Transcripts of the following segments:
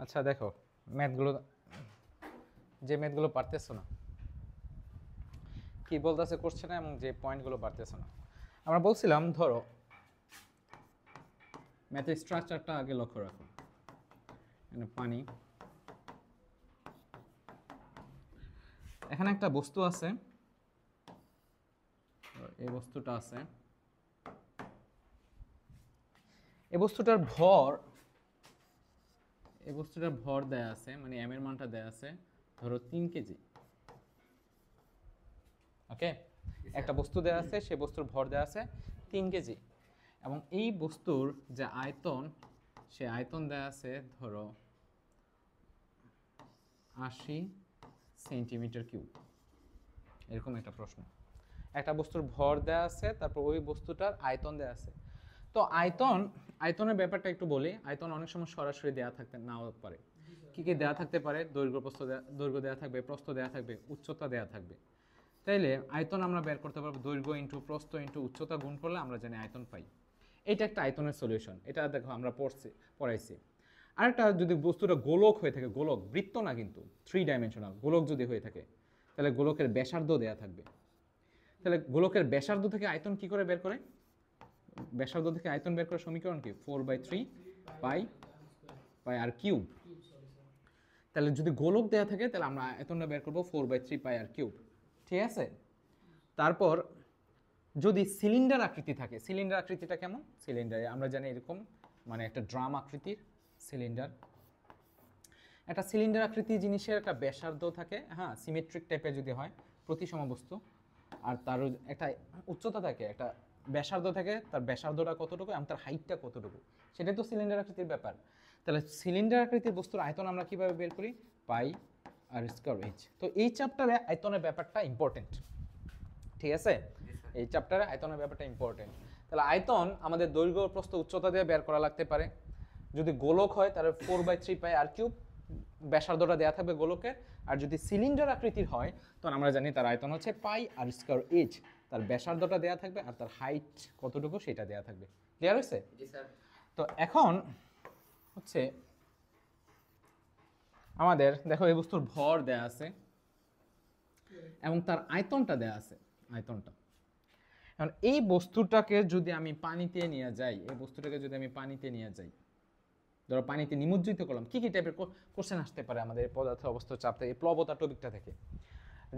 আচ্ছা দেখো, ম্যাথগুলো যে ম্যাথগুলো পারতেছো না, কি বলতেছে কোশ্চেনে এবং যে পয়েন্টগুলো পারতেছো না, আমরা বলছিলাম ধরো ম্যাথের স্ট্রাকচারটা আগে লক্ষ্য রাখো। এখানে পানি, এখানে একটা বস্তু আছে, এই বস্তুটা আছে, এই বস্তুটার ভর, এই বস্তুটার ভর দেয়া আছে, মানে এম এর মানটা দেয়া আছে ধরো 3 কেজি। ওকে, একটা বস্তু দেয়া আছে, সেই বস্তুর ভর দেয়া আছে 3 কেজি, এবং এই বস্তুর যে আয়তন, সে আয়তন দেয়া আছে ধরো 80 সেন্টিমিটার কিউব। এরকম একটা প্রশ্ন, একটা বস্তুর ভর দেয়া আছে, তারপর ওই বস্তুটার আয়তন দেয়া আছে। তো আয়তনের ব্যাপারটা একটু বলি। আয়তন অনেক সময় সরাসরি দেয়া থাকতে নাও পারে। কি কি দেয়া থাকতে পারে? দৈর্ঘ্য দেয়া থাকবে, প্রস্থ দেয়া থাকবে, উচ্চতা দেয়া থাকবে। তাইলে আয়তন আমরা বের করতে পারবো দৈর্ঘ্য ইন্টু প্রস্থ ইন্টু উচ্চতা গুণ করলে আমরা জানি আয়তন পাই। এটা একটা আয়তনের সলিউশন, এটা দেখো আমরা পড়াইছি। আরেকটা, যদি বস্তুটা গোলক হয়ে থাকে, গোলক, বৃত্ত না কিন্তু, 3 ডাইমেনশনাল গোলক যদি হয়ে থাকে, তাহলে গোলকের ব্যাসার্ধ দেয়া থাকবে। তাহলে গোলকের ব্যাসার্ধ থেকে আয়তন কি করে বের করে? ব্যাসার্ধ থেকে আয়তন বের করার সমীকরণ কি? 4/3 পাই আর কিউব। তাহলে যদি গোলক দেয়া থাকে তাহলে আমরা আয়তনটা বের করবো 4/3 পাই আর কিউব। ঠিক আছে? তারপর যদি সিলিন্ডার আকৃতি থাকে, সিলিন্ডার আকৃতিটা কেমন? সিলিন্ডারে আমরা জানি এরকম, মানে একটা ড্রাম আকৃতির সিলিন্ডার। একটা সিলিন্ডার আকৃতি জিনিসের একটা ব্যাসার্ধ থাকে, হ্যাঁ, সিমেট্রিক টাইপের যদি হয়, প্রতিসম বস্তু, আর তার একটা উচ্চতা থাকে, একটা ব্যাসার্ধ থাকে, তার ব্যাসার্ধটা কতটুকু এবং তার হাইটটা কতটুকু, সেটাই তো সিলিন্ডার আকৃতির ব্যাপার। তাহলে সিলিন্ডার আকৃতির বস্তুর আয়তন আমরা কিভাবে বের করি? পাই আর স্কয়ার এইচ। তো এই চ্যাপ্টারে আয়তনের ব্যাপারটা ইম্পর্টেন্ট। ঠিক আছে, এই চ্যাপ্টারে আয়তনের ব্যাপারটা ইম্পর্টেন্ট। তাহলে আয়তন আমাদের দৈর্ঘ্য প্রস্থ উচ্চতা দিয়ে বের করা লাগতে পারে। যদি গোলক হয় তাহলে 4/3 পাই আর কিউব, ব্যাসার্ধটা দেওয়া থাকবে গোলকের। আর যদি সিলিন্ডার আকৃতির হয় তখন আমরা জানি তার আয়তন হচ্ছে পাই আর স্কয়ার এইচ, তার ব্যাসার্ধটা দেওয়া থাকবে আর তার হাইট কতটুকু সেটা দেওয়া থাকবে। ক্লিয়ার হয়েছে? তো এখন হচ্ছে আমাদের দেখো এই বস্তুর ভর দেয়া আছে এবং তার আয়তনটা দেয়া আছে, আয়তনটা। এখন এই বস্তুটাকে যদি আমি পানিতে নিয়ে যাই, এই বস্তুটাকে যদি আমি পানিতে নিয়ে যাই, ধরো পানিতে নিমজ্জিত করলাম, কি কি টাইপের কোশ্চেন আসতে পারে আমাদের পদার্থ অবস্থা চাপ থেকে, প্লবতা টপিকটা থেকে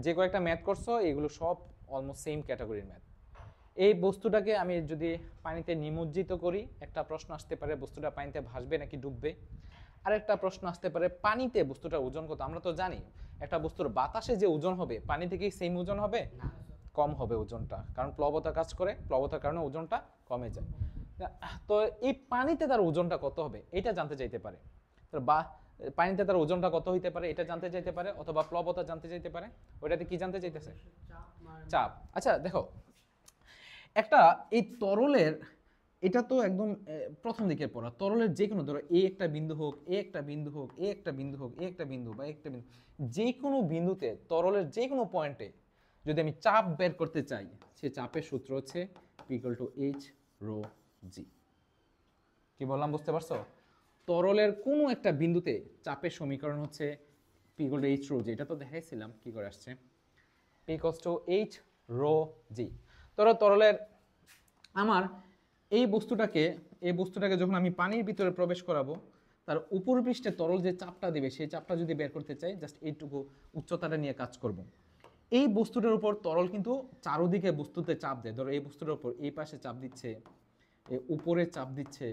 যে কয়েকটা ম্যাথ করছো এগুলো সব অলমোস্ট সেম ক্যাটাগরির ম্যাথ। এই বস্তুটাকে আমি যদি পানিতে নিমজ্জিত করি, একটা প্রশ্ন আসতে পারে বস্তুটা পানিতে ভাসবে নাকি ডুববে। আরেকটা প্রশ্ন আসতে পারে পানিতে বস্তুটার ওজন কত। আমরা তো জানি একটা বস্তুর বাতাসে যে ওজন হবে পানি থেকেই সেম ওজন হবে, কম হবে ওজনটা, কারণ প্লবতা কাজ করে, প্লবতার কারণে ওজনটা কমে যায়। তো এই পানিতে তার ওজনটা কত হবে এটা জানতে চাইতে পারে, বা পানিতে তার ওজনটা কত হইতে পারে এটা জানতে চাইতে পারে, অথবা প্লবতা জানতে চাইতে পারে। ওইটাতে কি জানতে চাইতেছে? চাপ। আচ্ছা দেখো, একটা এই তরলের, এটা তো একদম প্রথম দিকের পড়া, তরলের যে কোনো, ধরো এ একটা বিন্দু হোক, এ একটা বিন্দু হোক, এ একটা বিন্দু হোক, এ একটা বিন্দু বা একটা বিন্দু, যে কোনো বিন্দুতে তরলের যে কোনো পয়েন্টে যদি আমি চাপ বের করতে চাই, সে চাপের সূত্র হচ্ছে P=H ρ g। কি বললাম বুঝতে পারছো? তরলের কোনো একটা বিন্দুতে চাপের সমীকরণ হচ্ছে P=H ρ g। এটা তো দেখাইছিলাম কি করে আসছে, P=H ρ g। ধরো তরলের আমার এই বস্তুটাকে যখন আমি পানির ভিতরে প্রবেশ করাবো, তার উপর পৃষ্ঠে তরল যে চাপটা দেবে সেই চাপটা যদি বের করতে চাই, জাস্ট এইটুকু উচ্চতাটা নিয়ে কাজ করব। এই বস্তুটার উপর তরল কিন্তু চারোদিকে বস্তুতে চাপ দেয়। ধরো এই বস্তুটার উপর এই পাশে চাপ দিচ্ছে, এই উপরে চাপ দিচ্ছে,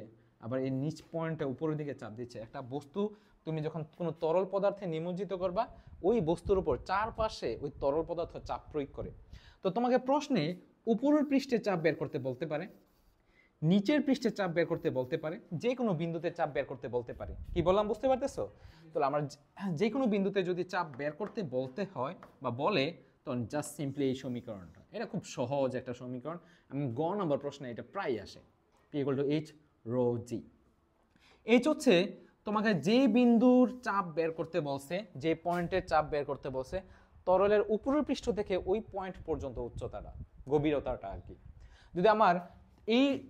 আবার এই নিচ পয়েন্টে উপরের দিকে চাপ দিচ্ছে। একটা বস্তু তুমি যখন কোনো তরল পদার্থে নিমজ্জিত করবা, ওই বস্তুর উপর চারপাশে ওই তরল পদার্থ চাপ প্রয়োগ করে। তো তোমাকে প্রশ্নে উপরের পৃষ্ঠে চাপ বের করতে বলতে পারে, নিচের পৃষ্ঠে চাপ বের করতে বলতে পারে, যে কোনো বিন্দুতে চাপ বের করতে বলতে পারে। কি বললাম বুঝতে পারতেছো? তাহলে আমরা যে কোনো বিন্দুতে যদি চাপ বের করতে বলতে হয় বা বলে, তখন জাস্ট সিম্পলি এই সমীকরণটা, এটা খুব সহজ একটা সমীকরণ, এবং গ নম্বর প্রশ্নে এটা প্রায় আসে। P=H ρ g। H হচ্ছে তোমাকে যে বিন্দুর চাপ বের করতে বলছে, যে পয়েন্টের চাপ বের করতে বলছে, তরলের উপরের পৃষ্ঠ থেকে ওই পয়েন্ট পর্যন্ত উচ্চতাটা, গভীরতাটা আর কি। যদি আমার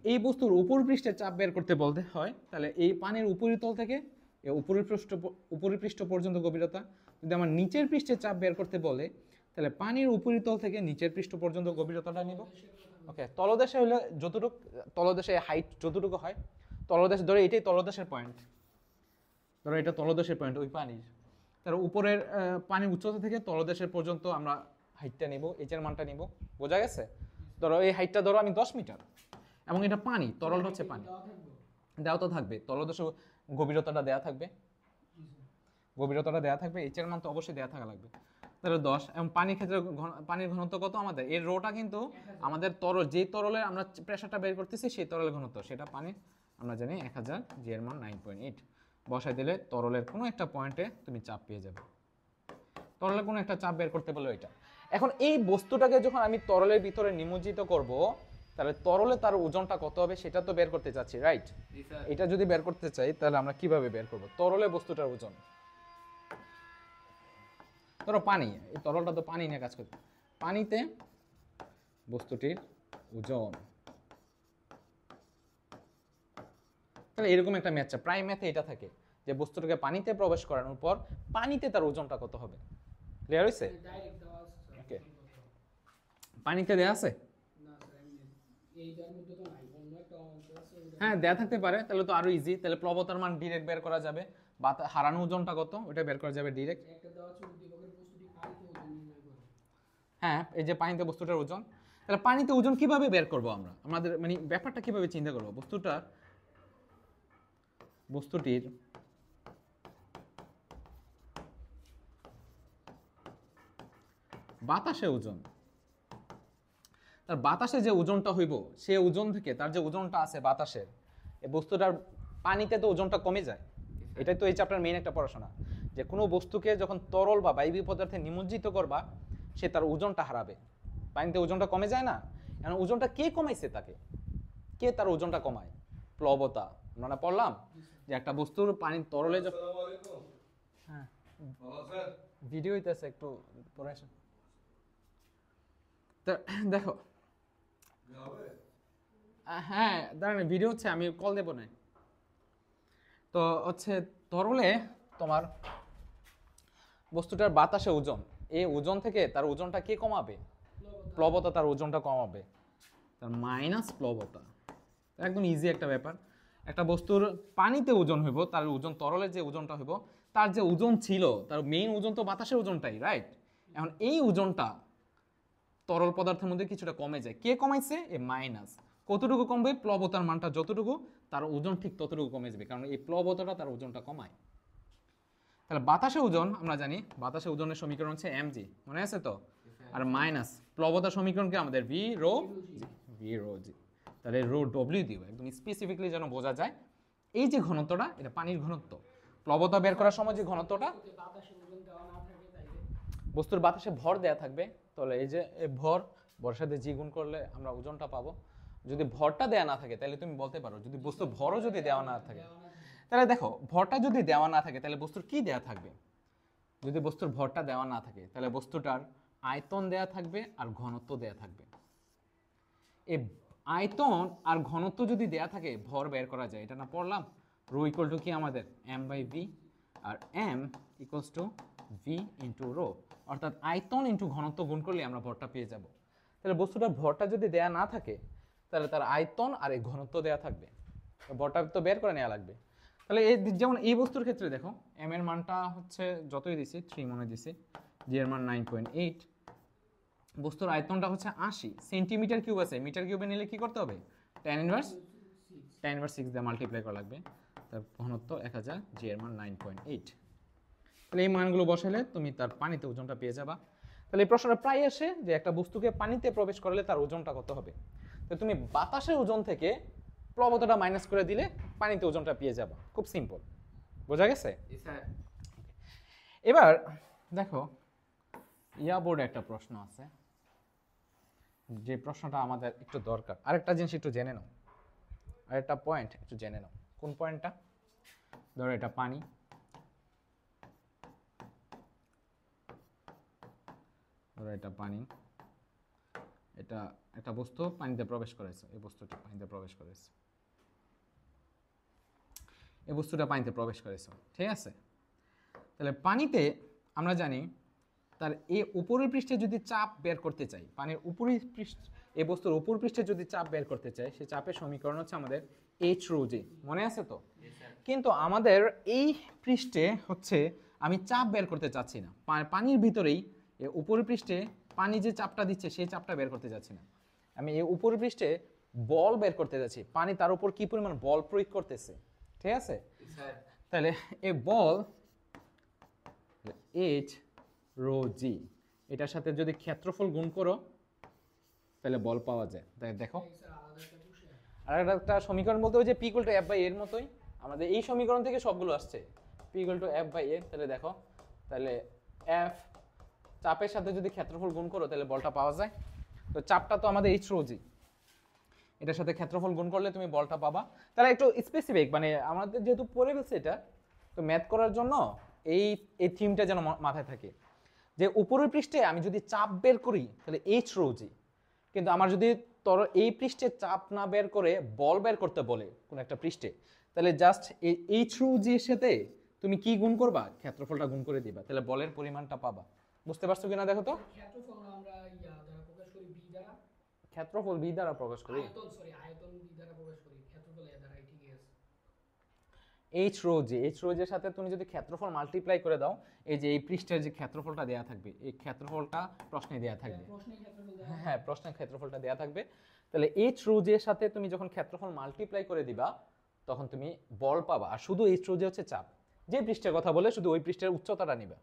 এই বস্তুর উপর পৃষ্ঠে চাপ বের করতে বলতে হয়, তাহলে এই পানির উপরিতল থেকে এই উপরের পৃষ্ঠ পর্যন্ত গভীরতা। যদি আমার নিচের পৃষ্ঠে চাপ বের করতে বলে তাহলে পানির উপরিতল থেকে নিচের পৃষ্ঠ পর্যন্ত গভীরতাটা নিব। ওকে, তলদেশে হলে যতটুকু, তলদেশে হাইট যতটুকু হয়, তলদেশ ধরে এটাই তলদেশের পয়েন্ট, ধরো এটা তলদেশের পয়েন্ট ওই পানির, তার উপরের পানির উচ্চতা থেকে তলদেশের পর্যন্ত আমরা হাইটটা নিব, এইচের মানটা নিব। বোঝা গেছে? ধরো এই হাইটটা ধরো আমি 10 মিটার, এবং এটা পানি, তরলটা হচ্ছে পানি, দেওয়া তো থাকবে, তলদেশে গভীরতাটা দেওয়া থাকবে, গভীরতাটা দেওয়া থাকবে, এইচের মান তো অবশ্যই দেওয়া থাকা লাগবে। তাহলে 10, এবং পানির ক্ষেত্রে পানির ঘনত্ব কত আমাদের, এর রোটা কিন্তু আমাদের তরল, যে তরলের আমরা প্রেশারটা বের করতেছি সেই তরলের ঘনত্ব, সেটা পানির আমরা জানি 1000, জি এর মান 9.8। বসাই দিলে তরলের কোনো একটা পয়েন্টে তুমি চাপ পেয়ে যাবে, তরলের কোনো একটা চাপ বের করতে বলে এটা। এখন এই বস্তুটাকে যখন আমি তরলের ভিতরে নিমজ্জিত করব, তাহলে তরলে তার ওজনটা কত হবে সেটা তো বের করতে চাচ্ছি, রাইট? এটা যদি বের করতে চাই তাহলে আমরা কিভাবে বের করব তরলে বস্তুটার ওজন? ধরো পানি, এই তরলটা তো পানি নিয়ে কাজ করবে, পানিতে বস্তুটির ওজন, তাহলে এরকম একটা ম্যাথ, প্রায় ম্যাথে এটা থাকে যে বস্তুটাকে পানিতে প্রবেশ করানোর পর পানিতে তার ওজনটা কত হবে। ক্লিয়ার হইছে? ওকে, পানিতে দেয়া আছে? হ্যাঁ দেয়া থাকতে পারে, তাহলে তো আরো ইজি, তাহলে প্লবতার মান ডিরেক্ট বের করা যাবে, বা হারানো ওজনটা কত ওটা বের করা যাবে ডিরেক্ট। হ্যাঁ, এই যে পানিতে বস্তুটার ওজন, তাহলে পানিতে ওজন কিভাবে বের করব আমরা, আমাদের মানে ব্যাপারটা কিভাবে চিন্তা করব, বস্তুটির বাতাসে ওজন, তার বাতাসে যে ওজনটা হইব সে ওজন থেকে তার যে ওজনটা আছে বাতাসের, এই বস্তুটার পানিতে তো ওজনটা কমে যায়, এটাই তো এই চ্যাপ্টার মেইন একটা পড়াশোনা, যে কোনো বস্তুকে যখন তরল বা বায়বীয় পদার্থে নিমজ্জিত করবা সে তার ওজনটা হারাবে, পানিতে ওজনটা কমে যায় না, এখন ওজনটা কে কমাইছে, তাকে কে তার ওজনটা কমায়, প্লবতা। আমরা না পড়লাম যে একটা বস্তুর পানির তরলে যখন, হ্যাঁ ভিডিও হইতেছে একটু পরে আসেন, দেখো হ্যাঁ দাঁড়ান ভিডিও হচ্ছে, আমি কল দেবো না। তো হচ্ছে তরলে তোমার বস্তুটার বাতাসে ওজন, এই ওজন থেকে তার ওজনটা কে কমাবে, প্লবতা তার ওজনটা কমাবে, তার মাইনাস প্লবতা। একদম ইজি একটা ব্যাপার, একটা বস্তুর পানিতে ওজন হইব, তার ওজন তরলের যে ওজনটা হইব, তার যে ওজন ছিল তার মেইন ওজন তো বাতাসের ওজনটাই, রাইট? এখন এই ওজনটা তরল পদার্থের মধ্যে কিছুটা কমে যায়, কে কমাইছে, এ মাইনাস, কতটুকু কমবে, প্লবতার মানটা যতটুকু তার ওজন ঠিক ততটুকু কমে যাবে, কারণ এই প্লবতাটা তার ওজনটা কমায়। তাহলে বাতাসে ওজন আমরা জানি, বাতাসে ওজনের সমীকরণ হচ্ছে mg, মনে আছে তো, আর মাইনাস প্লবতার সমীকরণ কি আমাদের ভি রো জি, তাহলে রো ডব্লিউ দিব, একদম স্পেসিফিকলি যেন বোঝা যায় এই যে ঘনত্বটা এটা পানির ঘনত্ব, প্লবতা বের করার সময় যে ঘনত্বটা, বস্তুর বাতাসে ভর দেয়া থাকবে, তাহলে এই যে ভরের সাথে জি গুণ করলে আমরা ওজনটা পাবো। যদি ভরটা দেয়া না থাকে তাহলে তুমি বলতে পারো, যদি বস্তুর ভরও যদি দেওয়া না থাকে, তাহলে দেখো ভরটা যদি দেওয়া না থাকে তাহলে বস্তুর কি দেয়া থাকবে, যদি বস্তুর ভরটা দেওয়া না থাকে তাহলে বস্তুটার আয়তন দেয়া থাকবে আর ঘনত্ব দেয়া থাকবে। এই আয়তন আর ঘনত্ব যদি দেয়া থাকে ভর বের করা যায়, এটা না পড়লাম, রো ইকুয়াল টু কি আমাদের এম বাই ভি, আর M equals to V into rho, অর্থাৎ আয়তন ইন্টু ঘনত্ব গুণ করলে আমরা ভরটা পেয়ে যাব। তাহলে বস্তুটার ভরটা যদি দেয়া না থাকে তাহলে তার আয়তন আর এই ঘনত্ব দেয়া থাকবে, ভরটা তো বের করে নেওয়া লাগবে। তাহলে এই যেমন এই বস্তুর ক্ষেত্রে দেখো এম এর মানটা হচ্ছে যতই দিছি 3 মনে দিছি, জি এর মান 9.8, বস্তুর আয়তনটা হচ্ছে 80 সেন্টিমিটার কিউব আছে, মিটার কিউবে নিলে কি করতে হবে, tan ইনভার্স 6 দিয়ে মাল্টিপ্লাই করা লাগবে, তার ঘনত্ব 1000, জি এর মান 9.8। তাহলে এই মানগুলো বসালে তুমি তার পানিতে ওজনটা পেয়ে যাবা। তাহলে এই প্রশ্নটা প্রায় আসে যে একটা বস্তুকে পানিতে প্রবেশ করলে তার ওজনটা কত হবে, তো তুমি বাতাসের ওজন থেকে প্লবতাটা মাইনাস করে দিলে পানিতে ওজনটা পেয়ে যাবা, খুব সিম্পল। বোঝা গেছে? এবার দেখো বোর্ডে একটা প্রশ্ন আছে, যে প্রশ্নটা আমাদের একটু দরকার, আরেকটা জিনিস একটু জেনে নাও, আরেকটা পয়েন্ট একটু জেনে নাও। কোন পয়েন্টটা? ধরো এটা পানি, ধরো এটা পানি, এটা একটা বস্তু পানিতে প্রবেশ করেছে, এই বস্তুটা পানিতে প্রবেশ করেছে, এই বস্তুটা পানিতে প্রবেশ করেছে, ঠিক আছে? তাহলে পানিতে আমরা জানি তার এই উপরের পৃষ্ঠে যদি চাপ বের করতে চাই, পানির উপরের পৃষ্ঠ এই বস্তুর উপর পৃষ্ঠে যদি চাপ বের করতে চাই, সেই চাপের সমীকরণ হচ্ছে আমাদের এইচ রো জি, মনে আছে তো? কিন্তু আমাদের এই পৃষ্ঠে হচ্ছে আমি চাপ বের করতে চাচ্ছি না, পানির ভিতরেই উপরের পৃষ্ঠে পানি যে চাপটা দিচ্ছে সেই চাপটা বের করতে যাচ্ছি না, আমি এই উপরের পৃষ্ঠে বল বের করতে যাচ্ছি, পানি তার উপর কি পরিমাণ বল প্রয়োগ করতেছে, ঠিক আছে? তাহলে এই বল এইচ রো জি, এটার সাথে যদি ক্ষেত্রফল গুণ করো তাহলে বল পাওয়া যায়। তাই দেখো আর একটা সমীকরণ বলতে ওই যে P equal to F by এর মতোই, আমাদের এই সমীকরণ থেকে সবগুলো আসছে, P equal to F by A. তাহলে দেখো, তাহলে এফ চাপের সাথে যদি ক্ষেত্রফল গুণ করো তাহলে বলটা পাওয়া যায়। তো চাপটা তো আমাদের এইচ রো জি, এটার সাথে ক্ষেত্রফল গুণ করলে তুমি বলটা পাবা। তাহলে একটু স্পেসিফিক, মানে আমাদের যেহেতু পড়ে গেছে এটা, তো ম্যাথ করার জন্য এই এই থিমটা যেন মাথায় থাকে যে উপরের পৃষ্ঠে আমি যদি চাপ বের করি তাহলে এইচ রো জি, কিন্তু আমার যদি এই পৃষ্ঠে চাপ না বের করে বল বের করতে বলে কোন একটা পৃষ্ঠে, তাহলে জাস্ট এই এইচ রো জি এর সাথে তুমি কি গুণ করবা, ক্ষেত্রফলটা গুণ করে দিবা, তাহলে বলের পরিমাণটা পাবা। বুঝতে পারছো কিনা দেখো তো? ক্ষেত্রফল আমরা দ্বারা প্রকাশ করি বি দ্বারা, ক্ষেত্রফল বি দ্বারা প্রকাশ করি, আয়তন বি দ্বারা প্রকাশ করি, ক্ষেত্রফল এ দ্বারা, ঠিক আছে? এইচ রো জি, এইচ রো জি এর সাথে তুমি যদি ক্ষেত্রফল মাল্টিপ্লাই করে দাও, এই যে এই পৃষ্ঠের যে ক্ষেত্রফলটা দেয়া থাকবে, এই ক্ষেত্রফলটা প্রশ্নে দেয়া থাকবে, হ্যাঁ প্রশ্নের ক্ষেত্রফলটা দেয়া থাকবে। তাহলে এইচ রো জি এর সাথে তুমি যখন ক্ষেত্রফল মাল্টিপ্লাই করে দিবা তখন তুমি বল পাবা, আর শুধু এইচ রো জি হচ্ছে চাপ, যে পৃষ্ঠের কথা বলে শুধু ওই পৃষ্ঠের উচ্চতাটা নিবা।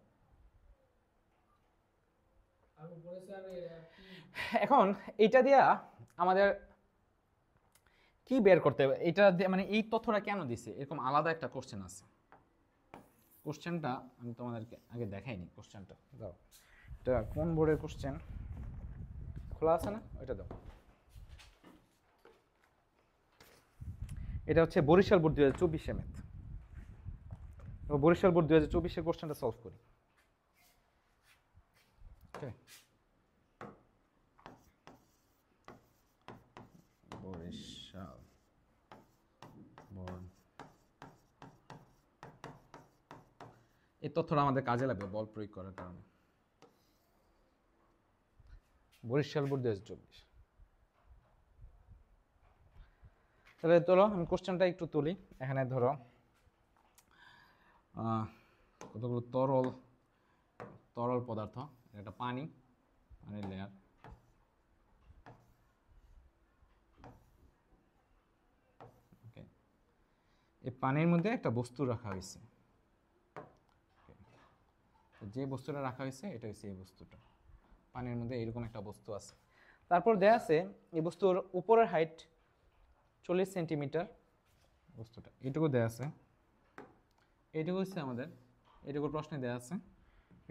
এখন এইটা দিয়া আমাদের কি বের করতে হবে, এটা মানে এই তথ্যটা কেন দিছে, এরকম আলাদা একটা কোশ্চেন আছে। কোশ্চেনটা আমি তোমাদেরকে আগে দেখাইনি, কোশ্চেনটা দাও, এটা কোন বোর্ডের কোশ্চেন খোলা আছে না, ওইটা দাও। এটা হচ্ছে Barishal board 2024 math, Barishal board 2024 এর কোশ্চেনটা সলভ করি। বরিশাল বোর্ড, এই তথ্যটা আমাদের কাজে লাগবে বল প্রয়োগ করার কারণে। বরিশাল বোর্ড 2024, তাহলে চলো আমি কোশ্চেনটা একটু তুলি। এখানে ধরো কতগুলো তরল পদার্থ, একটা পানির লেয়ার, ওকে, এই পানির মধ্যে একটা বস্তু রাখা হয়েছে, যে বস্তুটা রাখা হয়েছে এটা হচ্ছে এই বস্তুটা, পানির মধ্যে এরকম একটা বস্তু আছে। তারপর দেয়া আছে এই বস্তুর উপরের হাইট 40 সেন্টিমিটার, বস্তুটা এইটুকু দেয়া আছে, এইটুকু হচ্ছে আমাদের, এইটুকুর প্রশ্নে দেয়া আছে,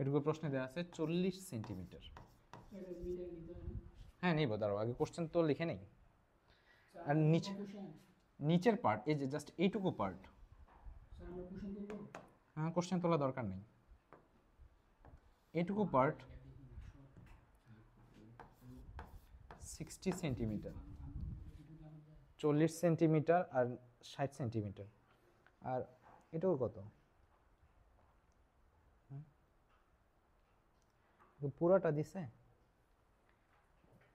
এটুকুর প্রশ্নে দেয়া আছে 40 সেন্টিমিটার। হ্যাঁ নিব, দাঁড়াও আগে কোশ্চেন তো লিখে নেই। আর নিচের পার্ট, এই যে জাস্ট এইটুকু পার্ট, হ্যাঁ কোশ্চেন তোলা দরকার নেই, এইটুকু পার্ট 60 সেন্টিমিটার, 40 সেন্টিমিটার আর 60 সেন্টিমিটার, আর এটুকু কত, পুরোটা দিছে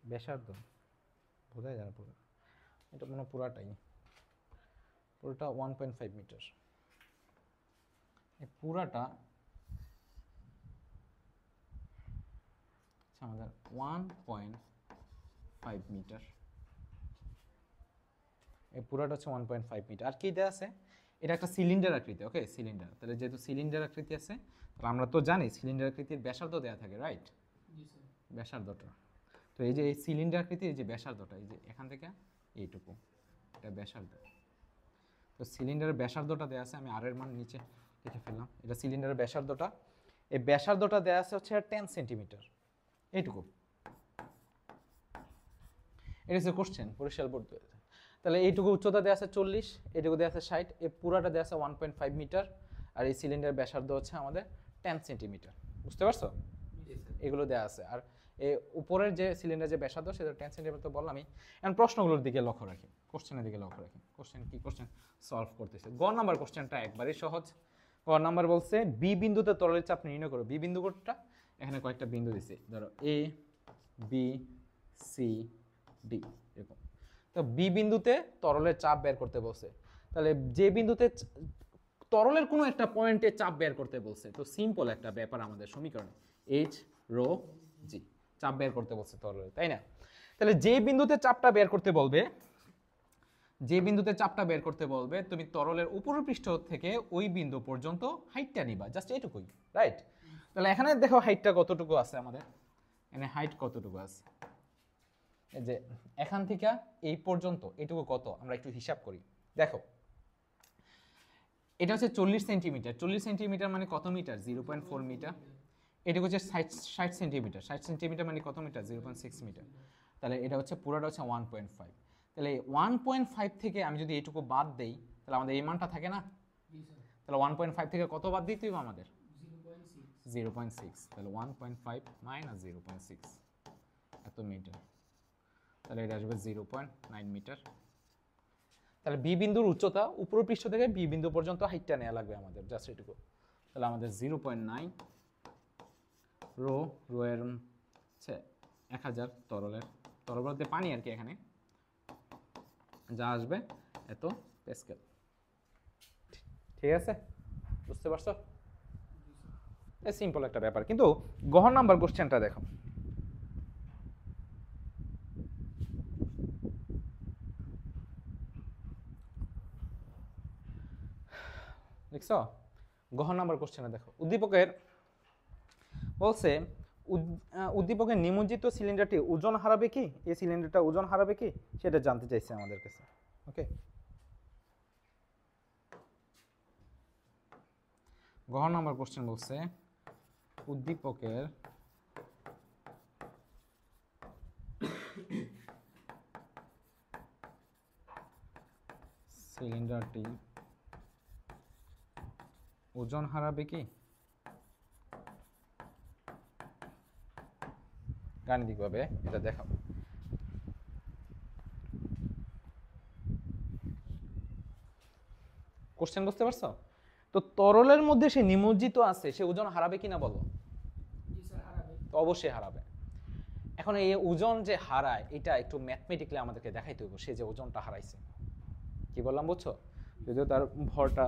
ব্যাসার্ধ, বোঝাই যায় না পুরো, এটা মনে পুরাটাই, পুরোটা 1.5 মিটার, এই পুরাটা আমাদের 1.5 মিটার, এই পুরাটা হচ্ছে 1.5 মিটার। আর কি দেওয়া আছে, এটা একটা সিলিন্ডার আকৃতি, ওকে সিলিন্ডার, তাহলে যেহেতু সিলিন্ডার আকৃতি আছে তাহলে আমরা তো জানি সিলিন্ডার আকৃতির ব্যাসার্ধ দেওয়া থাকে, রাইট? ব্যাসার্ধটা, তো এই যে এই সিলিন্ডার আকৃতি, এই যে ব্যাসার্ধটা, এই যে এখান থেকে এইটুকু, এটা ব্যাসার্ধ, তো সিলিন্ডারের ব্যাসার্ধটা দেওয়া আছে, আমি আর এর মান নিচে লিখে ফেললাম, এটা সিলিন্ডারের ব্যাসার্ধটা, এই ব্যাসার্ধটা দেওয়া আছে হচ্ছে 10 সেন্টিমিটার, এইটুকু, এটা হচ্ছে কোশ্চেন বরিশাল বোর্ড। তাহলে এইটুকু উচ্চতা দেওয়া আছে 40, এইটুকু দেওয়া আছে 60, এই পুরাটা দেওয়া আছে 1.5 মিটার, আর এই সিলিন্ডার ব্যাসার্ধ হচ্ছে আমাদের 10 সেন্টিমিটার। বুঝতে পারছো? এগুলো দেওয়া আছে, আর এই উপরের যে সিলিন্ডার যে ব্যাসার্ধ সেটা 10 সেন্টিমিটার তো বললামই। এখন প্রশ্নগুলোর দিকে লক্ষ্য রাখি। কোশ্চেনের দিকে লক্ষ্য রাখি। কোশ্চেন সলভ করতেছে। গ নাম্বার কোশ্চেনটা একবারই সহজ। গ নাম্বার বলছে বি বিন্দুতে তরলের চাপ নির্ণয় করো। বি বিন্দু কোনটা? এখানে কয়েকটা বিন্দু দিছে, ধরো এ বি সি ডি এরকম। তো বি বিন্দুতে তরলের চাপ বের করতে বলছে, তাহলে যে বিন্দুতে তরলের কোনো একটা পয়েন্টে চাপ বের করতে বলছে, তো সিম্পল একটা ব্যাপার আমাদের সমীকরণে, এইচ রো জি চাপ বের করতে বলছে তরলের, তাই না? তাহলে যে বিন্দুতে চাপটা বের করতে বলবে, তুমি তরলের উপরের পৃষ্ঠ থেকে ওই বিন্দু পর্যন্ত হাইটটা নিবা, জাস্ট এটুকুই, রাইট? তাহলে এখানে দেখো হাইটটা কতটুকু আছে আমাদের, এখানে হাইট কতটুকু আছে, এই যে এখান থেকে এই পর্যন্ত এটুকু কত, আমরা একটু হিসাব করি। দেখো এটা হচ্ছে 40 সেন্টিমিটার, 40 সেন্টিমিটার মানে কত মিটার? 0.4 মিটার। এটুকু হচ্ছে 60 সেন্টিমিটার, 60 সেন্টিমিটার মানে কত মিটার? 0.6 মিটার। তাহলে এটা হচ্ছে পুরোটা হচ্ছে 1.5। তাহলে 1.5 থেকে আমি যদি এইটুকু বাদ দেই, তাহলে আমাদের এই মানটা থাকে না? তাহলে 1.5 থেকে কত বাদ দিতে হবে আমাদের? 0.6। তাহলে 1.5 মাইনাস 0.6 এত মিটার, তাহলে এটা আসবে 0.9 মিটার। তাহলে বি বিন্দুর উচ্চতা উপর পৃষ্ঠ থেকে বি বিন্দু পর্যন্ত হাইটটা নেওয়া লাগবে আমাদের, জাস্ট এটুকু। তাহলে আমাদের 0.9 রো, রো এর হচ্ছে 1000, তরল বলতে পানি আর কি, এখানে যা আসবে এত প্যাসকেল। ঠিক আছে, বুঝতে পারছো? সিম্পল একটা ব্যাপার। কিন্তু গহন নাম্বার কোশ্চেনটা দেখো, দেখছো? গহন নাম্বার কোশ্চেনে দেখো, উদ্দীপকের বলছে উদ্দীপকের নিমজ্জিত সিলিন্ডারটি ওজন হারাবে কি, এই সিলিন্ডারটা ওজন হারাবে কি, সেটা জানতে চাইছে আমাদের কাছে। ওকে, গহন নাম্বার কোশ্চেন বলছে উদ্দীপকের সিলিন্ডারটি ওজন হারাবে কি, গাণিতিকভাবে এটা দেখাবো। কোশ্চেন বুঝতে পারছো? তো তরলের মধ্যে সে নিমজ্জিত আছে, সে ওজন হারাবে কিনা বলো? তো অবশ্যই হারাবে। এখন এই ওজন যে হারায়, এটা একটু ম্যাথমেটিক্যালি আমাদেরকে দেখাইতে হবে, সে যে ওজনটা হারাইছে। কি বললাম বুঝছো? যদিও তার ভরটা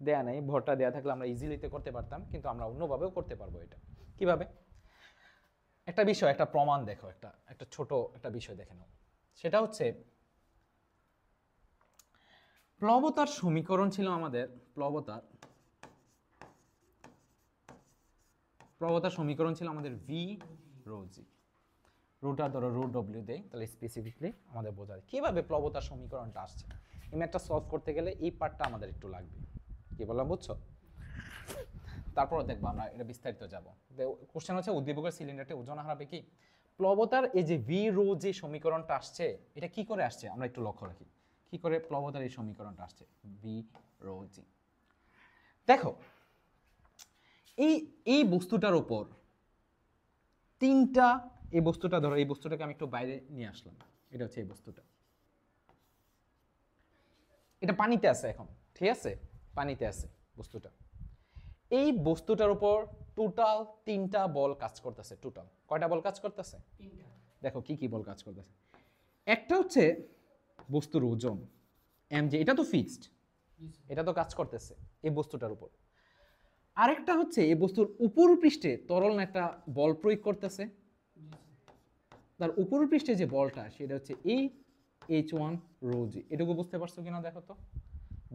দেয়া নেই, ভরটা দেয়া থাকলে আমরা ইজিলিতে করতে পারতাম, কিন্তু আমরা অন্যভাবেও করতে পারবো। এটা কিভাবে? একটা বিষয়, একটা প্রমাণ দেখো, একটা ছোট একটা বিষয় দেখে নাও। সেটা হচ্ছে প্লবতার সমীকরণ ছিল আমাদের, প্রবতার সমীকরণ ছিল আমাদের ভি রো জি। রোটা ধরো রো ডব্লিউ দেয়, তাহলে স্পেসিফিকলি আমাদের বোঝা যায় কিভাবে প্লবতার সমীকরণটা আসছে। এই ম্যাথটা সলভ করতে গেলে এই পার্টটা আমাদের একটু লাগবে। কি বললাম বুঝছো? তারপরে দেখবো আমরা এটা বিস্তারিত যাব। কোশ্চেন হচ্ছে উদ্দীপকের সিলিন্ডারটি ওজন হারাবে কি। প্লবতার এই যে ভি রো যে সমীকরণটা আসছে, এটা কি করে আসছে আমরা একটু লক্ষ্য রাখি। কি করে প্লবতার এই সমীকরণটা আসছে, ভি রো জি। দেখো এই বস্তুটার উপর তিনটা, এই বস্তুটা ধরো, এই বস্তুটাকে আমি একটু বাইরে নিয়ে আসলাম, এটা হচ্ছে এই বস্তুটা, এটা পানিতে আছে এখন, ঠিক আছে? পানিতে আছে বস্তুটা। এই বস্তুটার উপর টোটাল তিনটা বল কাজ করতেছে। টোটাল কয়টা বল কাজ করতেছে? দেখো কি কি বল কাজ করতেছে। একটা হচ্ছে বস্তুর ওজন mg, এটা তো ফিক্সড, এটা তো কাজ করতেছে এই বস্তুটার উপর। আরেকটা হচ্ছে এই বস্তুর উপর পৃষ্ঠে তরল একটা বল প্রয়োগ করতেছে, তার উপর পৃষ্ঠে যে বলটা সেটা হচ্ছে এই H1 রো জি। এটুকু বুঝতে পারছো কিনা দেখো তো?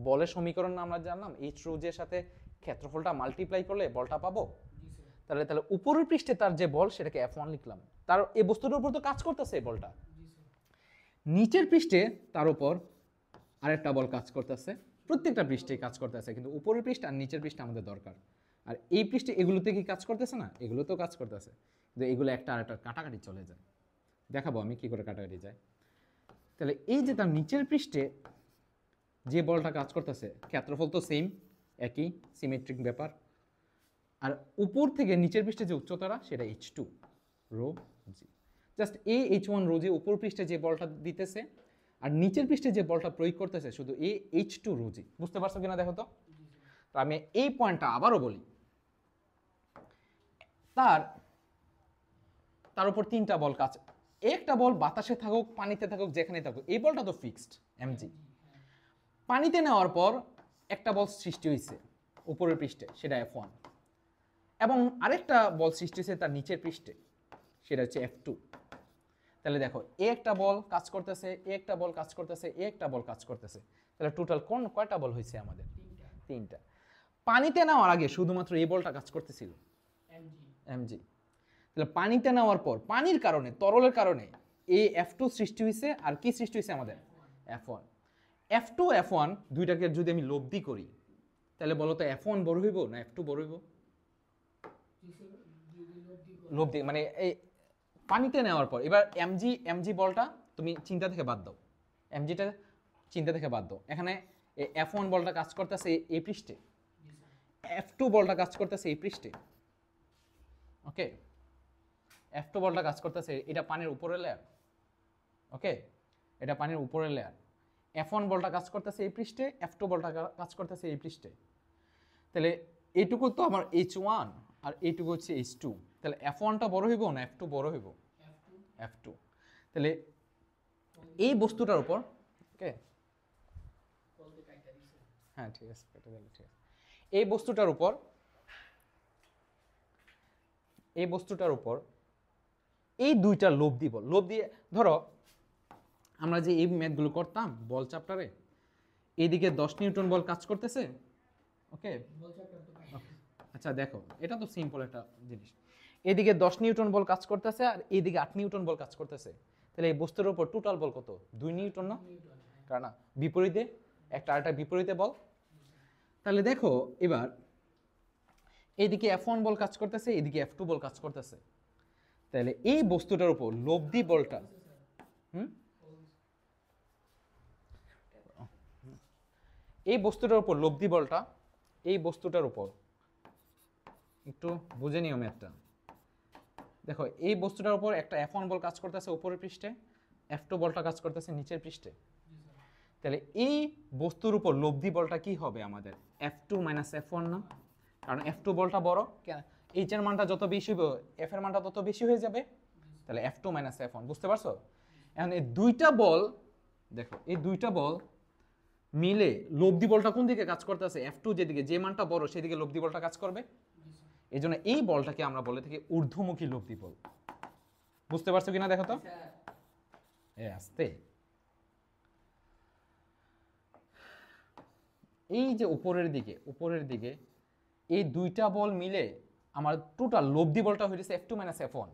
বলের সমীকরণ আমরা জানলাম, এইচ রো জি এর সাথে ক্ষেত্রফলটা মাল্টিপ্লাই করলে বলটা পাবো। তাহলে উপরের পৃষ্ঠে তার যে বল সেটাকে F1 লিখলাম, তার এই বস্তুটার উপর তো কাজ করতেছে এই বলটা। নিচের পৃষ্ঠে তার উপর আরেকটা বল কাজ করতেছে, প্রত্যেকটা পৃষ্ঠে কাজ করতেছে, কিন্তু উপরের পৃষ্ঠ আর নিচের পৃষ্ঠ আমাদের দরকার। আর এই পৃষ্ঠে এগুলোতে কি কাজ করতেছে না? এগুলো তো কাজ করতেছে, কিন্তু এগুলো একটা আরেকটা কাটাকাটি চলে যায়। দেখাবো আমি কি করে কাটাকাটি যায়। তাহলে এই যে তার নিচের পৃষ্ঠে যে বলটা কাজ করতেছে, ক্ষেত্রফল তো সেম, একই সিমেট্রিক ব্যাপার। আর উপর থেকে নিচের পৃষ্ঠে যে উচ্চতাটা সেটা H2 রো জি। জাস্ট এই H1 রো জি উপর পৃষ্ঠে যে বলটা দিতেছে, আর নিচের পৃষ্ঠে যে বলটা প্রয়োগ করতেছে শুধু H2 রো জি। বুঝতে পারছো কিনা দেখো তো। তো আমি এই পয়েন্টটা আবারও বলি, তার উপর 3টা বল কাজ, একটা বল বাতাসে থাকুক পানিতে থাকুক যেখানে থাকুক, এই বলটা তো ফিক্সড এমজি। পানিতে নেওয়ার পর একটা বল সৃষ্টি হয়েছে উপরের পৃষ্ঠে, সেটা F1, এবং আরেকটা বল সৃষ্টি হয়েছে তার নিচের পৃষ্ঠে, সেটা হচ্ছে F2। তাহলে দেখো একটা বল কাজ করতেছে, একটা বল কাজ করতেছে, একটা বল কাজ করতেছে, তাহলে টোটাল কয়টা বল হয়েছে আমাদের? 3টা। পানিতে নেওয়ার আগে শুধুমাত্র এই বলটা কাজ করতেছিল এমজি। তাহলে পানিতে নেওয়ার পর পানির কারণে, তরলের কারণে এই F2 সৃষ্টি হয়েছে, আর কি সৃষ্টি হয়েছে আমাদের? F1। F2 F1 দুইটাকে যদি আমি লব্ধি করি তাহলে বলো তো F1 বড় হইব না F2 বড় হইব? লব্ধি মানে এই পানিতে নেওয়ার পর এবার এমজি বলটা তুমি চিন্তা থেকে বাদ দাও, এমজিটা চিন্তা থেকে বাদ দাও। এখানে F1 বলটা কাজ করতেছে এই পৃষ্ঠে, F2 বলটা কাজ করতেছে এই পৃষ্ঠে, ওকে। F2 বলটা কাজ করতেছে, এটা পানির উপরের লেয়ার, ওকে, এটা পানির উপরের লেয়ার। F1 বলটা কাজ করতেছে এই পৃষ্ঠে, F2 বলটা কাজ করতেছে এই পৃষ্ঠে। তাহলে এইটুকু তো আমার H1 আর এইটুকু হচ্ছে H2। তাহলে F1টা বড় হইব না F2 বড় হইব? F2। তাহলে এই বস্তুটার উপর, ওকে, হ্যাঁ ঠিক আছে, ঠিক আছে। এই বস্তুটার উপর এই দুইটা লব্ধি বল, লব্ধি ধরো আমরা যে এই ম্যাথগুলো করতাম বল চ্যাপ্টারে, এইদিকে 10 নিউটন বল কাজ করতেছে, ওকে। আচ্ছা দেখো এটা তো সিম্পল একটা জিনিস, এদিকে 10 নিউটন বল কাজ করতেছে আর এইদিকে 8 নিউটন বল কাজ করতেছে, তাহলে এই বস্তুর উপর টোটাল বল কত? 2 নিউটন না? কারণ বিপরীতে একটা আরেকটা বিপরীতে বল। তাহলে দেখো এবার এইদিকে F1 বল কাজ করতেছে, এইদিকে F2 বল কাজ করতেছে, তাহলে এই বস্তুটার উপর লব্ধি বলটা, এই বস্তুটার উপর লব্ধি বলটা, এই বস্তুটার উপর একটু বুঝে নিও ম্যাথটা। দেখো এই বস্তুটার উপর একটা F1 বল কাজ করতেছে উপরের পৃষ্ঠে, F2 বলটা কাজ করতেছে নিচের পৃষ্ঠে, তাহলে এই বস্তুর উপর লব্ধি বলটা কি হবে আমাদের? F2 মাইনাস F1 না? কারণ F2 বলটা বড়, কেন H এর মানটা যত বেশি হবে F এর মানটা তত বেশি হয়ে যাবে, তাহলে F2 মাইনাস F1। বুঝতে পারছো? এখন এই দুইটা বল, দেখো এই দুইটা বল মিলে লব্ধি বলটা কোন দিকে কাজ করতেছে? F2 যেদিকে, যে মানটা বড় সেদিকে লব্ধি বলটা কাজ করবে। এই জন্য এই বলটাকে আমরা বলে থাকি ঊর্ধ্বমুখী লব্ধি বল। বুঝতে পারছো কিনা দেখো তো, আস্তে। এই যে উপরের দিকে এই দুইটা বল মিলে আমার টোটাল লব্ধি বলটা হয়েছে F2 মাইনাস F1,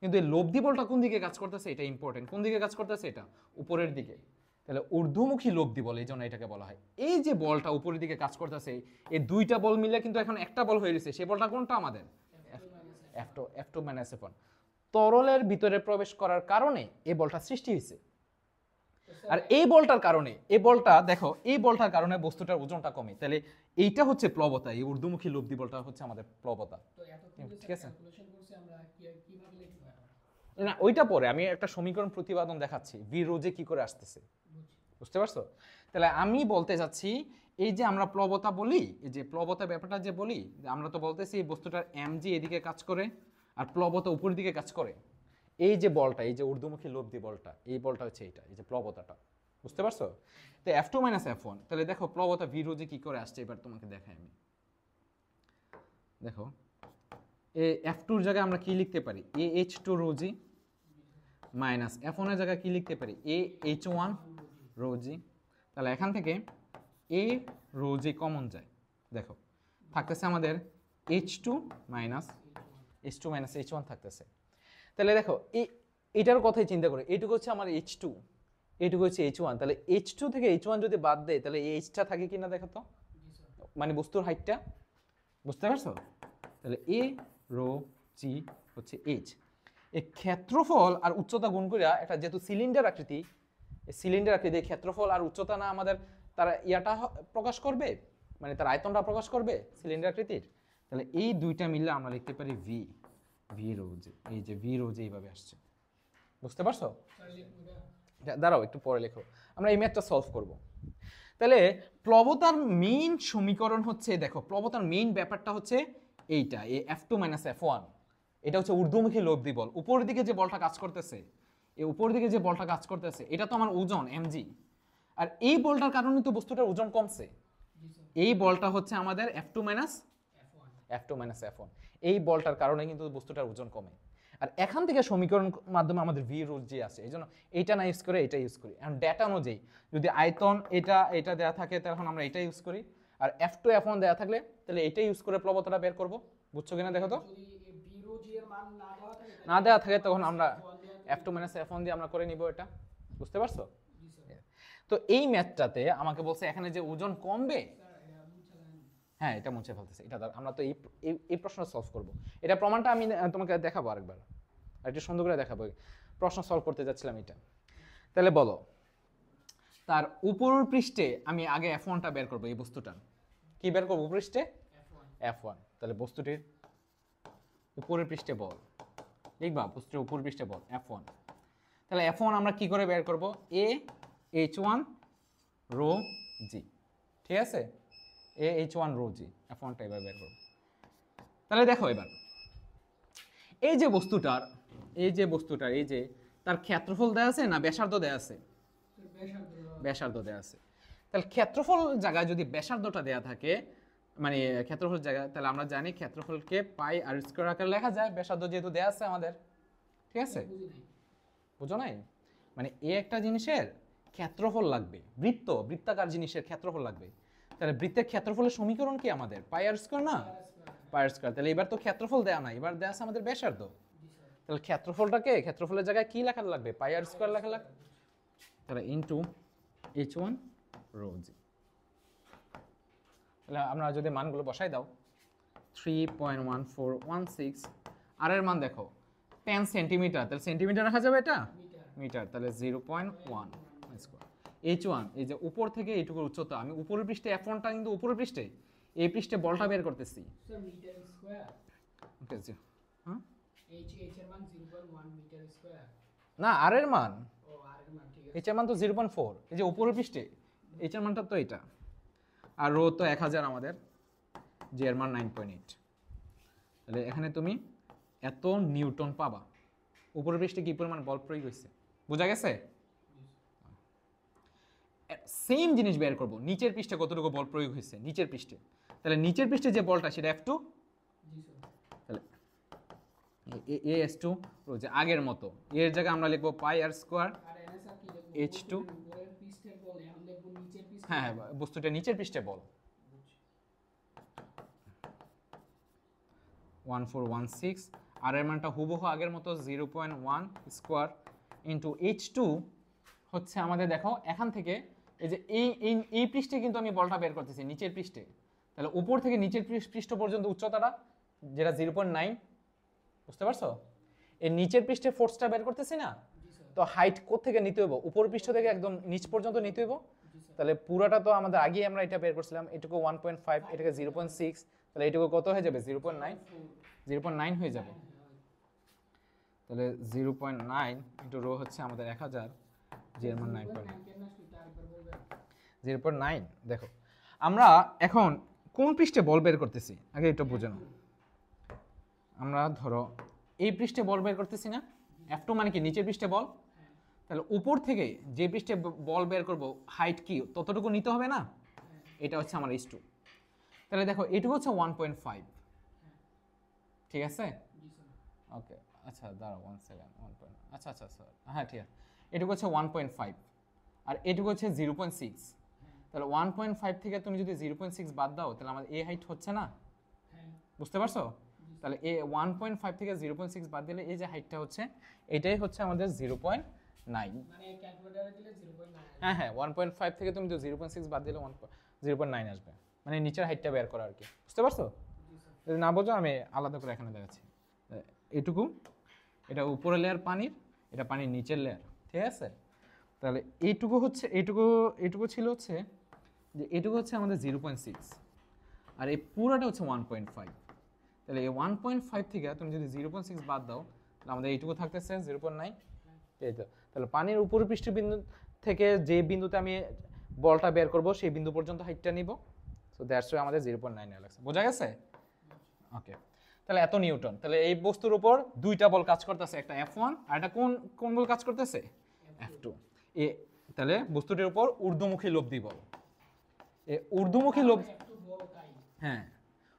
কিন্তু এই লব্ধি বলটা কোন দিকে কাজ করতেছে এটা ইম্পর্টেন্ট, কোন দিকে কাজ করতেছে? এটা উপরের দিকে, তাহলে ঊর্ধ্বমুখী লব্ধি বল, এই জন্য এটাকে বলা হয়। এই যে বলটা উপরের দিকে কাজ করতেছে এই দুইটা বল মিলে কিন্তু এখন একটা বল হয়ে গেছে, সেই বলটা কোনটা আমাদের? F2 minus F1। তরলের ভিতরে প্রবেশ করার কারণে এই বলটা সৃষ্টি হয়েছে, আর এই বলটার কারণে, এই বলটা দেখো এই বলটার কারণে বস্তুটার ওজনটা কমে, তাহলে এইটা হচ্ছে প্লবতা, এই ঊর্ধ্বমুখী লব্ধি বলটা হচ্ছে আমাদের প্লবতা, ঠিক আছে? না ওইটা পরে আমি একটা সমীকরণ প্রতিপাদন দেখাচ্ছি ভি রোজে কি করে আসতেছে, বুঝতে পারছো? তাহলে আমি বলতে চাচ্ছি এই যে আমরা প্লবতা বলি, এই যে প্লবতা ব্যাপারটা যে বলি, আমরা তো বলতেছি এই বস্তুটার এমজি এদিকে কাজ করে আর প্লবতা উপরের দিকে কাজ করে। এই যে বলটা, এই যে ঊর্ধ্বমুখী লব্ধি বলটা, এই বলটা হচ্ছে এইটা, এই যে প্লবতাটা, বুঝতে পারছো? তো F2 মাইনাস F1, তাহলে দেখো প্লবতা ভি রোজে কি করে আসছে, এবার তোমাকে দেখাই আমি। দেখো এই F2 এর জায়গায় আমরা কি লিখতে পারি? AH2 রোজি মাইনাস F1 এর জায়গায় কি লিখতে পারি? AH1 রোজি। তাহলে এখান থেকে A রোজি কমন যায়, দেখো থাকতেছে আমাদের H2 মাইনাস H1 থাকতেছে। তাহলে দেখো এটার কথাই চিন্তা করে, এইটুকু হচ্ছে আমার H2, এইটুকু হচ্ছে H1, তাহলে H2 থেকে H1 যদি বাদ দেয় তাহলে এই Hটা থাকে কিনা দেখো তো, মানে বস্তুর হাইটটা, বুঝতে পারছো? তাহলে A রো জি হচ্ছে H। এই ক্ষেত্রফল আর উচ্চতা গুণ করিয়া একটা যেহেতু সিলিন্ডার আকৃতি, এই সিলিন্ডার আকৃতি ক্ষেত্রফল আর উচ্চতা না আমাদের তারা ইয়াটা প্রকাশ করবে, মানে তার আয়তনটা প্রকাশ করবে সিলিন্ডার আকৃতির, তাহলে এই দুইটা মিললে আমরা লিখতে পারি ভি রোজ। এই যে ভি রোজ এইভাবে আসছে, বুঝতে পারছো? দাঁড়াও একটু পরে লেখো, আমরা এই ম্যাথটা সলভ করব। তাহলে প্লবতার মেইন সমীকরণ হচ্ছে, দেখো প্লবতার মেইন ব্যাপারটা হচ্ছে এইটা, এই F2 - F1। এটা হচ্ছে ঊর্ধ্বমুখী লব্ধি বল, উপরের দিকে যে বলটা কাজ করতেছে, এই উপরের দিকে যে বলটা কাজ করতেছে এটা তো আমার ওজন mg, আর এই বলটার কারণে তো বস্তুটার ওজন কমছে। এই বলটা হচ্ছে আমাদের F2 - F1, এই বলটার কারণে কিন্তু বস্তুটার ওজন কমে। আর এখান থেকে সমীকরণ মাধ্যমে আমাদের ভি রুট জি আসে, এই জন্য এইটা না ইউজ করে এটা ইউজ করি। এখন ডেটা অনুযায়ী যদি আয়তন এটা দেওয়া থাকে তখন আমরা এটা ইউজ করি, আর F2 F1 দেওয়া থাকলে তাহলে এটা ইউজ করে প্লবতাটা বের করব। বুঝছো কিনা দেখো তো। যদি এই বি রো জি এর মান না দেওয়া থাকে তখন আমরা F2 - F1 দিয়ে আমরা করে নিব এটা। বুঝতে পারছো? তো এই ম্যাথটাতে আমাকে বলছে এখানে যে ওজন কমবে, হ্যাঁ এটা মুছে ফেলতেছে। এটা আমরা তো এই প্রশ্ন সলভ করব। এটা প্রমাণটা আমি তোমাকে দেখাবো আরেকবার, আর একটু সুন্দর করে দেখাবো। প্রশ্ন সলভ করতে যাচ্ছিলাম এটা। তাহলে বলো, তার উপরের পৃষ্ঠে আমি আগে F1টা বের করবো। এই বস্তুটা কি বের করবো? পৃষ্ঠে F1। তাহলে বস্তুটির উপরের পৃষ্ঠে বল লিখবা, বস্তুটির উপর পৃষ্ঠে বল F1। তাহলে F1 আমরা কি করে বের করব? A H1 রো জি, ঠিক আছে? A H1 রো জি, F1টা এবার বের করব। তাহলে দেখো এবার এই যে বস্তুটার এই যে তার ক্ষেত্রফল দেয়া আছে না ব্যাসার্ধ দেয়া আছে? ব্যাসার্ধ দেয়া আছে। তাহলে ক্ষেত্রফল জায়গায় যদি ব্যাসার্ধটা দেয়া থাকে, মানে ক্ষেত্রফল জায়গায়, তাহলে আমরা জানি ক্ষেত্রফলকে পাই আর স্কয়ার আকারে লেখা যায়, ব্যাসার্ধ যেহেতু দেয়া আছে আমাদের। ঠিক আছে? বুঝো নাই? মানে এই একটা জিনিসের ক্ষেত্রফল লাগবে, বৃত্তাকার জিনিসের ক্ষেত্রফল লাগবে। তাহলে বৃত্তের ক্ষেত্রফলের সমীকরণ কি আমাদের? পাই আর স্কয়ার না? পাই আর স্কয়ার। তাহলে এবার তো ক্ষেত্রফল দেয়া না, এবার দেয়া আছে আমাদের ব্যাসার্ধ। তাহলে ক্ষেত্রফলের জায়গায় কি লেখা লাগবে? পাই আর স্কয়ার লেখা লাগবে। তাহলে ইনটু H1 রো জি। তাহলে আমরা যদি মানগুলো বসাই দাও, 3.1416, আর এর মান দেখো 10 সেন্টিমিটার, তাহলে সেন্টিমিটার রাখা যাবে, এটা মিটার, তাহলে 0.1 স্কয়ার। H1 এই যে উপর থেকে এইটুকু উচ্চতা, আমি উপরের পৃষ্ঠে F1টা কিন্তু উপরের পৃষ্ঠে, এই পৃষ্ঠে বলটা বের করতেছি। স্যার মিটার স্কয়ার, ওকে জি, হ্যাঁ H এর মান 0.1 মিটার স্কয়ার না, আর এর মান, ও আর এর মান ঠিক আছে, H এর মান তো 0.4, এই যে উপরের পৃষ্ঠে H এর মানটা তো এটা, আর রো তো 1000 আমাদের, জি এর মান 9.8। তাহলে এখানে তুমি এত নিউটন পাবা। উপরের পৃষ্ঠে কি পরিমাণ বল প্রয়োগ হয়েছে, বোঝা গেছে? সেম জিনিস বের করব, নিচের পৃষ্ঠে কতটুকু বল প্রয়োগ হয়েছে নিচের পৃষ্ঠে। তাহলে নিচের পৃষ্ঠে যে বলটা সেটা F2, জি স্যার। তাহলে AS2 যে আগের মতো, এর জায়গায় আমরা লিখবো পাই আর স্কয়ার আর এনে স্যার কি লিখব? H2, উপরের পৃষ্ঠের বল, এখন লিখব নিচের পৃষ্ঠের, হ্যাঁ বস্তুটা নিচের পৃষ্ঠে বল 1416, আর এর মানটা হুবহু আগের মতো 0.1 স্কয়ার ইন্টু H2 হচ্ছে আমাদের, দেখো এখান থেকে এই যে এই পৃষ্ঠে কিন্তু আমি বলটা বের করতেছি নিচের পৃষ্ঠে। তাহলে উপর থেকে নিচের পৃষ্ঠ পর্যন্ত উচ্চতাটা যেটা 0.9, বুঝতে পারছো? এই নিচের পৃষ্ঠে ফোর্সটা বের করতেছি না, তো হাইট কোত্থেকে নিতে হইব? উপর পৃষ্ঠ থেকে একদম নিচ পর্যন্ত নিতে হইব। তাহলে পুরাটা তো আমাদের আগেই আমরা এটা বের করছিলাম, এটুকু 1.5, এটাকে 0.6, তাহলে এটুকু কত হয়ে যাবে? 0.9 হয়ে যাবে। তাহলে 0.9 ইন্টু রো হচ্ছে আমাদের 1000, জি এর মান 0.9। দেখো আমরা এখন কোন পৃষ্ঠে বল বের করতেছি আগে এটা বুঝে নাও। আমরা ধরো এই পৃষ্ঠে বল বের করতেছি না, F2 মানে কি নিচের পৃষ্ঠে বল। তাহলে উপর থেকে যে পৃষ্ঠে বল বের করব, হাইট কি ততটুকু নিতে হবে না? এটা হচ্ছে আমার H2। তাহলে দেখো এটুকু হচ্ছে 1.5, ঠিক আছে? ওকে আচ্ছা দাঁড়াও 1 সেকেন্ড, আচ্ছা স্যার, হ্যাঁ ঠিক আছে, এটুকু হচ্ছে 1.5 আর এটুকু হচ্ছে 0.6। তাহলে 1.5 থেকে তুমি যদি 0.6 বাদ দাও তাহলে আমাদের এ হাইট হচ্ছে না, বুঝতে পারছো? তাহলে এ 1.5 থেকে 0.6 বাদ দিলে এই যে হাইটটা হচ্ছে, এটাই হচ্ছে আমাদের 0.9। মানে ক্যালকুলেটরে দিলে 0.9, হ্যাঁ 1.5 থেকে তুমি তো 0.6 বাদ দিলে 0.9 আসবে, মানে নিচের হাইটটা বের করা আর কি, বুঝতে পারছো? যদি না বোঝো আমি আলাদা করে এখানে দেখাচ্ছি। এটুকু, এটা উপরের লেয়ার পানির, এটা পানির নিচের লেয়ার, ঠিক আছে? তাহলে এইটুকু হচ্ছে এইটুকু ছিল হচ্ছে যে এটুকু হচ্ছে আমাদের 0.6 আর এই পুরোটা হচ্ছে 1.5। তাহলে এই 1.5 থেকে তুমি যদি 0.6 বাদ দাও তাহলে আমাদের এইটুকু থাকতেছে 0.9, এই তো। তাহলে পানির উপরিপৃষ্ঠ বিন্দু থেকে যে বিন্দুতে আমি বলটা বের করব সেই বিন্দু পর্যন্ত হাইটটা নিব। সো দ্যাটস ওয়াই আমাদের 0.9 লাগছে। বোঝা গেছে? ওকে, তাহলে এত নিউটন। তাহলে এই বস্তুর উপর দুইটা বল কাজ করতেছে, একটা F1 আর একটা কোন কোন বল কাজ করতেছে? F2। এ তাহলে বস্তুটির উপর ঊর্ধ্বমুখী লব্ধি বল। এ ঊর্ধ্বমুখী লব্ধি, একটু বড় তাই। হ্যাঁ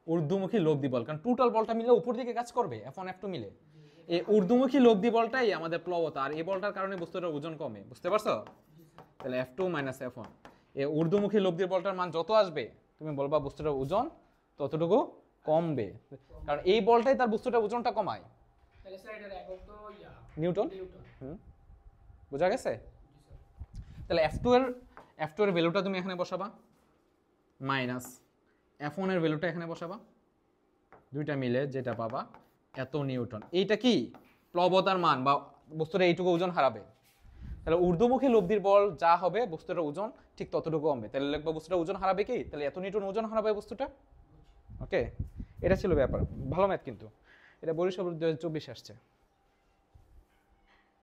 ঊর্ধ্বমুখী লব্ধি বল, কারণ টোটাল বলটা মিলে উপর দিকে কাজ করবে F1 F2 মিলে। এই ঊর্ধ্বমুখী লব্ধি বলটাই আমাদের প্লবতা, আর এই বলটার কারণে বস্তুটার ওজন কমে। বুঝতে পারছো? তাহলে F2 মাইনাস F1, এই ঊর্ধ্বমুখী লব্ধির বলটার মান যত আসবে তুমি বলবা বস্তুটার ওজন ততটুকু কমবে, কারণ এই বলটাই তার বস্তুটার ওজনটা কমায়। তাহলে স্যার এটার একক তো নিউটন। নিউটন। বোঝা গেছে? জি স্যার। তাহলে F2 এর ভ্যালুটা তুমি এখানে বসাবা, মাইনাস F1 এর ভ্যালুটা এখানে বসাবা, দুইটা মিলে যেটা পাবা এত নিউটন। এইটা কি প্লবতার মান বা বস্তুটা এইটুকু ওজন হারাবে। তাহলে ঊর্ধ্বমুখী লব্ধির বল যা হবে বস্তুটার ওজন ঠিক ততটুকু কমবে। তাহলে লিখবো বস্তুটা ওজন হারাবে কি? তাহলে এত নিউটন ওজন হারাবে বস্তুটা। ওকে, এটা ছিল ব্যাপার। ভালো ম্যাথ কিন্তু, এটা বরিশাল 2024 আসছে।